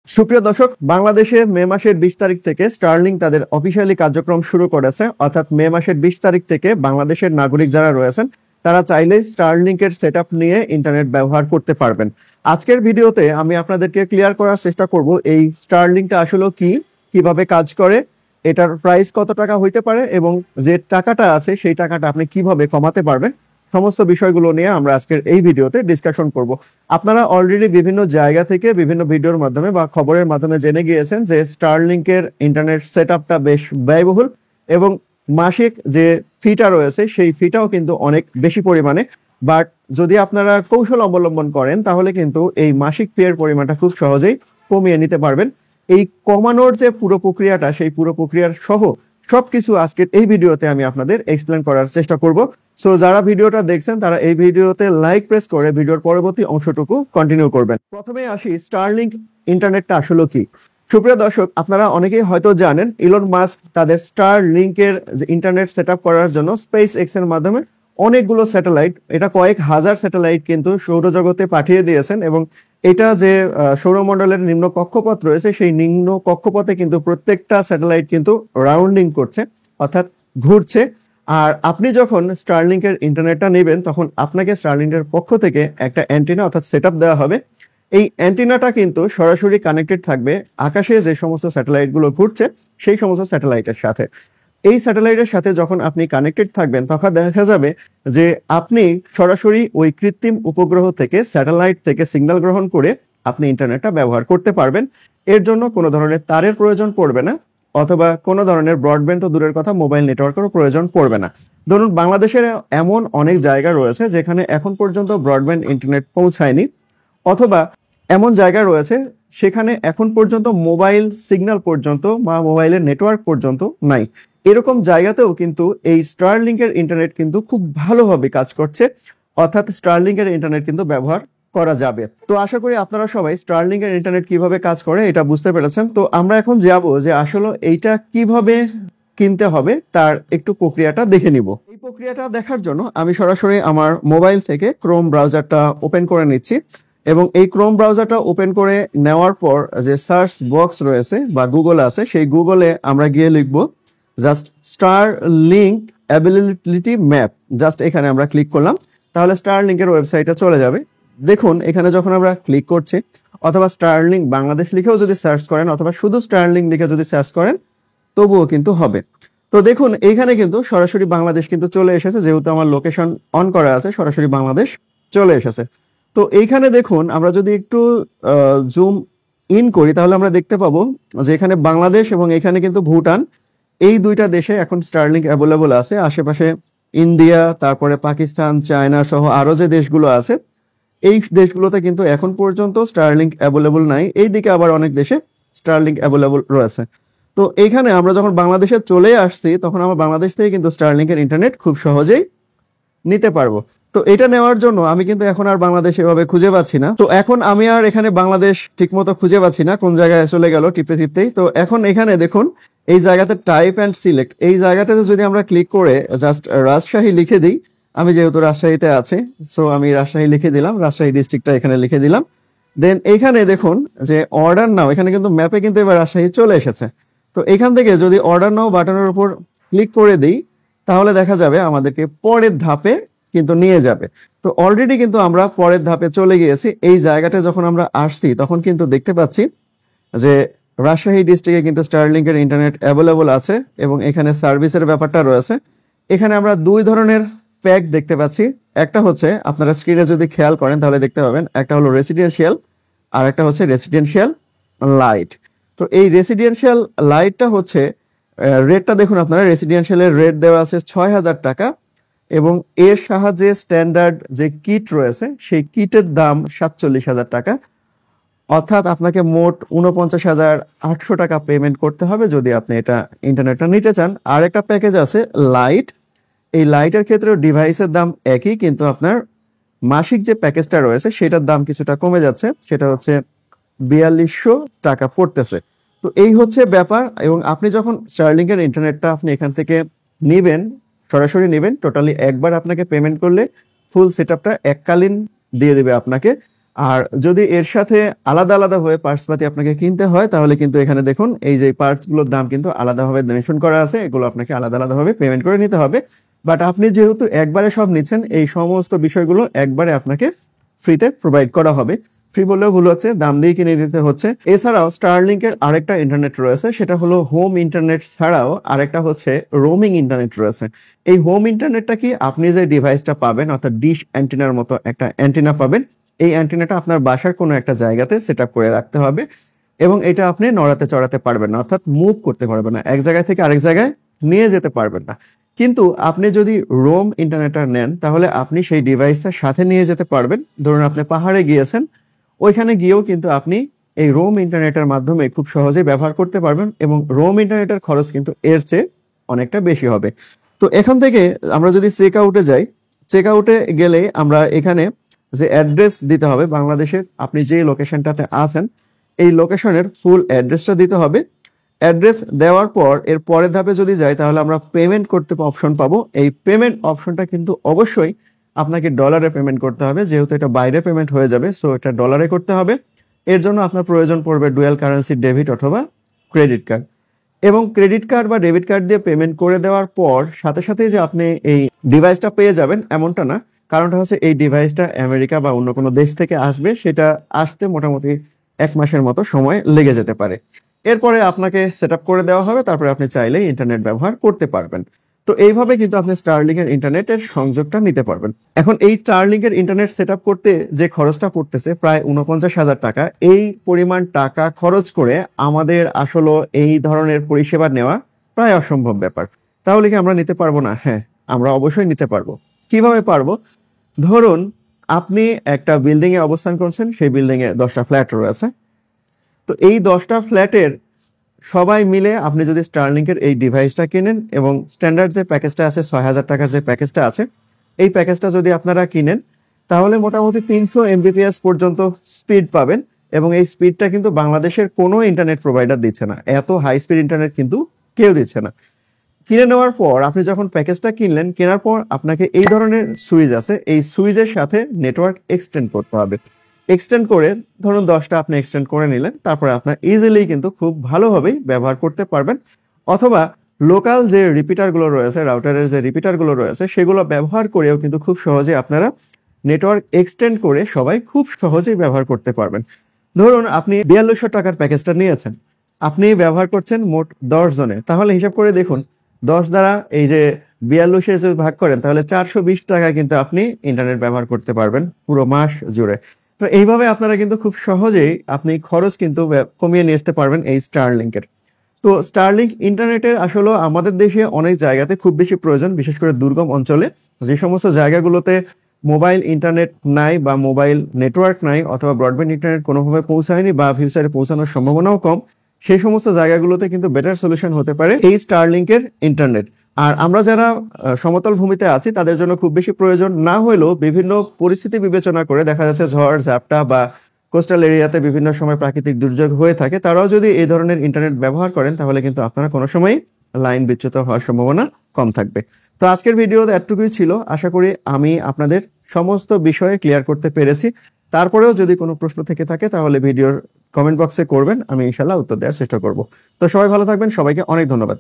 সুপ্রিয় দর্শক, বাংলাদেশে মে মাসের 20 তারিখ থেকে স্টারলিং তাদের অফিসিয়ালি কার্যক্রম শুরু করেছে। অর্থাৎ মে মাসের 20 তারিখ থেকে বাংলাদেশের নাগরিক যারা রয়েছেন তারা চাইলে স্টারলিংকের সেটআপ নিয়ে ইন্টারনেট ব্যবহার করতে পারবেন। আজকের ভিডিওতে আমি আপনাদেরকে ক্লিয়ার করার চেষ্টা করব এই স্টারলিংটা আসলে কি, কিভাবে কাজ করে, এটার প্রাইস কত টাকা হইতে পারে এবং যে টাকাটা আছে সেই টাকাটা আপনি কিভাবে কমাতে পারবেন, সমস্ত বিষয়গুলো নিয়ে আমরা আজকের এই ভিডিওতে ডিসকাশন করব। আপনারা অলরেডি বিভিন্ন জায়গা থেকে বিভিন্ন ভিডিওর মাধ্যমে বা খবরের মাধ্যমে জেনে গিয়েছেন যে স্টারলিংকের ইন্টারনেট সেটআপটা বেশ ব্যয়বহুল এবং মাসিক যে ফিটা রয়েছে সেই ফিটাও কিন্তু অনেক বেশি পরিমাণে। বাট যদি আপনারা কৌশল অবলম্বন করেন তাহলে কিন্তু এই মাসিক ফি এর পরিমাণটা খুব সহজেই কমিয়ে নিতে পারবেন। এই কমানোর যে পুরো প্রক্রিয়াটা, সেই পুরো প্রক্রিয়ার সহ সবকিছু আজকের এই ভিডিওতে আমি আপনাদের এক্সপ্লেন করার চেষ্টা করব। সো যারা ভিডিওটা দেখছেন তারা এই ভিডিওতে লাইক প্রেস করে ভিডিওর পরবর্তী অংশটুকু কন্টিনিউ করবেন। প্রথমে আসি স্টারলিংক ইন্টারনেটটা আসলে কি। সুপ্রিয় দর্শক, আপনারা অনেকেই হয়তো জানেন ইলন মাস্ক তাদের স্টারলিংকের যে ইন্টারনেট সেটআপ করার জন্য স্পেস এক্স এর মাধ্যমে অনেকগুলো স্যাটেলাইট, এটা কয়েক হাজার স্যাটেলাইট কিন্তু সৌরজগতে পাঠিয়ে দিয়েছেন এবং এটা যে সৌরমণ্ডলের নিম্ন কক্ষপথ রয়েছে সেই নিম্ন কক্ষপথে কিন্তু প্রত্যেকটা স্যাটেলাইট কিন্তু রাউন্ডিং করছে, অর্থাৎ ঘুরছে। আর আপনি যখন স্টারলিংকের ইন্টারনেটটা নেবেন তখন আপনাকে স্টারলিংকের পক্ষ থেকে একটা অ্যান্টেনা অর্থাৎ সেটআপ দেওয়া হবে। এই অ্যান্টেনাটা কিন্তু সরাসরি কানেক্টেড থাকবে আকাশে যে সমস্ত স্যাটেলাইটগুলো ঘুরছে সেই সমস্ত স্যাটেলাইটের সাথে। এই স্যাটেলাইটের সাথে যখন আপনি কানেক্টেড থাকবেন তখন দেখা যাবে যে আপনি সরাসরি ওই কৃত্রিম উপগ্রহ থেকে, স্যাটেলাইট থেকে সিগন্যাল গ্রহণ করে আপনি ইন্টারনেটটা ব্যবহার করতে পারবেন। এর জন্য কোনো ধরনের তারের প্রয়োজন পড়বে না, অথবা কোনো ধরনের ব্রডব্যান্ড তো দূরের কথা, মোবাইল নেটওয়ার্কেরও প্রয়োজন পড়বে না। ধরুন বাংলাদেশের এমন অনেক জায়গা রয়েছে যেখানে এখন পর্যন্ত ব্রডব্যান্ড ইন্টারনেট পৌঁছায়নি, অথবা এমন জায়গা রয়েছে সেখানে এখন পর্যন্ত মোবাইল সিগন্যাল পর্যন্ত বা মোবাইলের নেটওয়ার্ক পর্যন্ত নাই। এরকম জায়গাতেও কিন্তু এই স্টারলিংকের ইন্টারনেট কিন্তু খুব ভালোভাবে কাজ করছে, অর্থাৎ স্টারলিংকের ইন্টারনেট কিন্তু ব্যবহার করা যাবে। তো আশা করি আপনারা সবাই স্টারলিংকের ইন্টারনেট কিভাবে কাজ করে এটা বুঝতে পেরেছেন। তো আমরা এখন যাব যে আসলে এইটা কিভাবে কিনতে হবে তার একটু প্রক্রিয়াটা দেখে নিব। এই প্রক্রিয়াটা দেখার জন্য আমি সরাসরি আমার মোবাইল থেকে ক্রোম ব্রাউজারটা ওপেন করে নিচ্ছি এবং এই ক্রোম ব্রাউজারটা ওপেন করে নেওয়ার পর যে সার্চ বক্স রয়েছে বা গুগল আছে, সেই গুগলে আমরা গিয়ে লিখবো just Starlink availability map. Just এখানে আমরা ক্লিক করলাম, তাহলে স্টারলিংকের ওয়েবসাইটে চলে যাবে। দেখুন এখানে যখন আমরা ক্লিক করছি, অথবা স্টারলিংক বাংলাদেশ লিখেও যদি সার্চ করেন অথবা শুধু স্টারলিংক লিখে যদি সার্চ করেন তবুও কিন্তু হবে। তো দেখুন এইখানে কিন্তু সরাসরি বাংলাদেশ কিন্তু চলে এসেছে, যেহেতু আমার লোকেশন অন করা আছে সরাসরি বাংলাদেশ চলে এসেছে। তো এইখানে দেখুন আমরা যদি একটু জুম ইন করি তাহলে আমরা দেখতে পাবো যে এখানে বাংলাদেশ এবং এখানে কিন্তু ভুটান, এই দুইটা দেশে এখন স্টারলিংক অ্যাভেলেবল আছে। আশেপাশে ইন্ডিয়া, তারপরে পাকিস্তান, চায়না সহ আরো যে দেশগুলো আছে এই দেশগুলোতে কিন্তু এখন পর্যন্ত স্টারলিংক অ্যাভেলেবল নাই। এইদিকে আবার অনেক দেশে স্টারলিংক অ্যাভেলেবল রয়েছে। তো এইখানে আমরা যখন বাংলাদেশে চলে আসছি তখন আমরা বাংলাদেশ থেকে কিন্তু স্টারলিংকের ইন্টারনেট খুব সহজেই নিতে পারবো। তো এটা নেওয়ার জন্য আমি কিন্তু এখন আর বাংলাদেশ এভাবে খুঁজে পাচ্ছি না। তো এখন আমি আর এখানে বাংলাদেশ ঠিকমতো খুঁজে পাচ্ছি না, কোন জায়গায় চলে গেল টিপতে টিপতেই। তো এখন এখানে দেখুন এই জায়গাতে টাইপ অ্যান্ড সিলেক্ট, এই জায়গাটাতে যদি আমরা ক্লিক করে জাস্ট রাজশাহী লিখে দিই, আমি যেহেতু রাজশাহীতে আছি সো আমি রাজশাহী লিখে দিলাম, রাজশাহী ডিস্ট্রিক্টটা এখানে লিখে দিলাম। দেন এইখানে দেখুন যে অর্ডার নাও, এখানে কিন্তু ম্যাপে কিন্তু এবার রাজশাহী চলে এসেছে। তো এখান থেকে যদি অর্ডার নাও বাটনের উপর ক্লিক করে দিই তাহলে দেখা যাবে আমাদেরকে পরের ধাপে কিন্তু নিয়ে যাবে। তো অলরেডি কিন্তু আমরা পরের ধাপে চলে গিয়েছি। এই জায়গাটা যখন আমরা আসছি তখন কিন্তু দেখতে পাচ্ছি যে রাজশাহী ডিস্ট্রিক্টে কিন্তু স্টারলিংকের ইন্টারনেট অ্যাভেলেবল আছে এবং এখানে সার্ভিসের ব্যাপারটা রয়েছে। এখানে আমরা দুই ধরনের প্যাক দেখতে পাচ্ছি। একটা হচ্ছে আপনারা স্ক্রিনে যদি খেয়াল করেন তাহলে দেখতে পাবেন, একটা হলো রেসিডেন্সিয়াল আর একটা হচ্ছে রেসিডেন্সিয়াল লাইট। তো এই রেসিডেন্সিয়াল লাইটটা হচ্ছে রেটটা দেখুন আপনারা, রেসিডেন্সিয়ালের রেট দেওয়া আছে ৬,০০০ টাকা এবং এর সাহায্যে স্ট্যান্ডার্ড যে কিট রয়েছে সেই কিটের দাম ৪৭,০০০ টাকা। অর্থাৎ আপনাকে মোট ৪৯,৮০০ টাকা পেমেন্ট করতে হবে যদি আপনি এটা ইন্টারনেটটা নিতে চান। আর একটা প্যাকেজ আছে লাইট, এই লাইটের ক্ষেত্রে ডিভাইসের দাম একই, কিন্তু আপনার মাসিক যে প্যাকেজটা রয়েছে সেটার দাম কিছুটা কমে যাচ্ছে, সেটা হচ্ছে ৪২০০ টাকা পড়তেছে। তো এই হচ্ছে ব্যাপার। এবং আপনি যখন স্টারলিংকের ইন্টারনেটটা আপনি এখান থেকে নেবেন, সরাসরি নেবেন, টোটালি একবার আপনাকে পেমেন্ট করলে ফুল সেটআপটা এককালীন দিয়ে দেবে আপনাকে। আর যদি এর সাথে আলাদা আলাদা হয়ে পার্টসপাতি আপনাকে কিনতে হয় তাহলে কিন্তু এখানে দেখুন এই যে পার্টসগুলোর দাম কিন্তু আলাদাভাবে মেনশন করা আছে, এগুলো আপনাকে আলাদা আলাদাভাবে পেমেন্ট করে নিতে হবে। বাট আপনি যেহেতু একবারে সব নিচ্ছেন, এই সমস্ত বিষয়গুলো একবারে আপনাকে ফ্রিতে প্রোভাইড করা হবে। ফ্রি বললেও ভুল হচ্ছে, দাম দিয়ে কিনে দিতে হচ্ছে। এছাড়াও স্টারলিংকের আরেকটা ইন্টারনেট রয়েছে, সেটা হলো হোম ইন্টারনেট ছাড়াও আরেকটা হচ্ছে রোমিং ইন্টারনেট রয়েছে। এই হোম ইন্টারনেটটা কি, আপনি যে ডিভাইসটা পাবেন অর্থাৎ ডিশ অ্যান্টেনার মতো একটা অ্যান্টেনা পাবেন, এই অ্যান্টেনাটা আপনার বাসার কোনো একটা জায়গাতে সেট আপ করে রাখতে হবে এবং এটা আপনি নড়াতে চড়াতে পারবেন না, অর্থাৎ মুভ করতে পারবেন না, এক জায়গা থেকে আরেক জায়গায় নিয়ে যেতে পারবেন না। কিন্তু আপনি যদি রোম ইন্টারনেটটা নেন তাহলে আপনি সেই ডিভাইসটা সাথে নিয়ে যেতে পারবেন। ধরুন আপনি পাহাড়ে গিয়েছেন, ওইখানে গিয়েও কিন্তু আপনি এই রোম ইন্টারনেটের মাধ্যমে খুব সহজেই ব্যবহার করতে পারবেন এবং রোম ইন্টারনেটের খরচ কিন্তু এর চেয়ে অনেকটা বেশি হবে। তো এখান থেকে আমরা যদি চেক আউটে যাই, চেক আউটে গেলে আমরা এখানে যে অ্যাড্রেস দিতে হবে বাংলাদেশের, আপনি যে লোকেশনটাতে আছেন এই লোকেশনের ফুল অ্যাড্রেসটা দিতে হবে। অ্যাড্রেস দেওয়ার পর এর পরের ধাপে যদি যাই তাহলে আমরা পেমেন্ট করতে অপশন পাবো। এই পেমেন্ট অপশনটা কিন্তু অবশ্যই আপনাকে ডলারে পেমেন্ট করতে হবে, যেহেতু এটা বাইরে পেমেন্ট হয়ে যাবে, সো এটা ডলারে করতে হবে। এর জন্য আপনার প্রয়োজন পড়বে ডুয়াল কারেন্সি ডেবিট অথবা ক্রেডিট কার্ড। এবং ক্রেডিট কার্ড বা ডেবিট কার্ড দিয়ে পেমেন্ট করে দেওয়ার পর সাথে সাথেই যে আপনি এই ডিভাইসটা পেয়ে যাবেন এমনটা না, কারণটা হচ্ছে এই ডিভাইসটা আমেরিকা বা অন্য কোনো দেশ থেকে আসবে, সেটা আসতে মোটামুটি 1 মাসের মতো সময় লেগে যেতে পারে। এরপরে আপনাকে সেট আপ করে দেওয়া হবে, তারপরে আপনি চাইলেই ইন্টারনেট ব্যবহার করতে পারবেন। তো এইভাবে কিন্তু আপনি স্টারলিংক এর ইন্টারনেটের সংযোগটা নিতে পারবেন। এখন এই স্টারলিংক এর ইন্টারনেট সেট আপ করতে যে খরচটা পড়তেছে প্রায় 49,000 টাকা, এই পরিমাণ টাকা খরচ করে আমাদের আসলে এই ধরনের পরিষেবা নেওয়া প্রায় অসম্ভব ব্যাপার। তাহলে কি আমরা নিতে পারবো না? হ্যাঁ, আমরা অবশ্যই নিতে পারবো। কিভাবে পারবো? ধরুন আপনি একটা বিল্ডিং এ অবস্থান করছেন, সেই বিল্ডিং এ 10টা ফ্ল্যাট রয়েছে। তো এই 10টা ফ্ল্যাটের সবাই মিলে আপনি যদি স্টারলিংকের এই ডিভাইসটা কিনেন এবং স্ট্যান্ডার্ড যে প্যাকেজটা আছে 6,000 টাকার যে প্যাকেজটা আছে, এই প্যাকেজটা যদি আপনারা কিনেন তাহলে মোটামুটি 300 এমবিপিএস পর্যন্ত স্পিড পাবেন এবং এই স্পিডটা কিন্তু বাংলাদেশের কোনো ইন্টারনেট প্রোভাইডার দিচ্ছে না, এত হাই স্পিড ইন্টারনেট কিন্তু কেউ দিচ্ছে না। কিনে নেওয়ার পর আপনি যখন প্যাকেজটা কিনলেন, কেনার পর আপনাকে এই ধরনের সুইচ আছে, এই সুইচের সাথে নেটওয়ার্ক এক্সটেন্ড করতে হবে। এক্সটেন্ড করে ধরুন 10টা আপনি এক্সটেন্ড করে নিলেন, তারপরে আপনার ইজিলি কিন্তু খুব ভালোভাবেই ব্যবহার করতে পারবেন। অথবা লোকাল যে রিপিটারগুলো রয়েছে, রাউটারের যে রিপিটারগুলো রয়েছে, সেগুলো ব্যবহার করেও কিন্তু খুব সহজে আপনারা নেটওয়ার্ক এক্সটেন্ড করে সবাই খুব সহজেই ব্যবহার করতে পারবেন। ধরুন আপনি 4200 টাকার প্যাকেজটা নিয়েছেন, আপনি ব্যবহার করছেন মোট 10 জনে, তাহলে হিসাব করে দেখুন 10 দ্বারা এই যে 42 যদি ভাগ করেন তাহলে 420 টাকা কিন্তু আপনি ইন্টারনেট ব্যবহার করতে পারবেন পুরো মাস জুড়ে। তো এইভাবে আপনারা কিন্তু খুব সহজেই আপনি খরচ কিন্তু কমিয়ে নিয়ে আসতে পারবেন এই স্টারলিংকের। তো স্টারলিংক ইন্টারনেটের আসলে আমাদের দেশে অনেক জায়গাতে খুব বেশি প্রয়োজন, বিশেষ করে দুর্গম অঞ্চলে যে সমস্ত জায়গাগুলোতে মোবাইল ইন্টারনেট নাই বা মোবাইল নেটওয়ার্ক নাই অথবা ব্রডব্যান্ড ইন্টারনেট কোনোভাবে পৌঁছায়নি বা ফিউচারে পৌঁছানোর সম্ভাবনাও কম, সেই সমস্ত জায়গাগুলোতে কিন্তু বেটার সলিউশন হতে পারে এই স্টারলিংকের ইন্টারনেট। আর আমরা যারা সমতল ভূমিতে আছি তাদের জন্য খুব বেশি প্রয়োজন না হলেও বিভিন্ন পরিস্থিতি বিবেচনা করে দেখা যাচ্ছে ঝড় ঝাপটা বা কোস্টাল এরিয়াতে বিভিন্ন সময় প্রাকৃতিক দুর্যোগ হয়ে থাকে, তারাও যদি এই ধরনের ইন্টারনেট ব্যবহার করেন তাহলে কিন্তু আপনারা কোনো সময় লাইন বিচ্যুত হওয়ার সম্ভাবনা কম থাকবে। তো আজকের ভিডিও এতটুকুই ছিল, আশা করি আমি আপনাদের সমস্ত বিষয়ে ক্লিয়ার করতে পেরেছি। তারপরেও যদি কোনো প্রশ্ন থেকে থাকে তাহলে ভিডিওর কমেন্ট বক্সে করবেন, আমি ইনশাল্লাহ উত্তর দেওয়ার চেষ্টা করব। তো সবাই ভালো থাকবেন, সবাইকে অনেক ধন্যবাদ।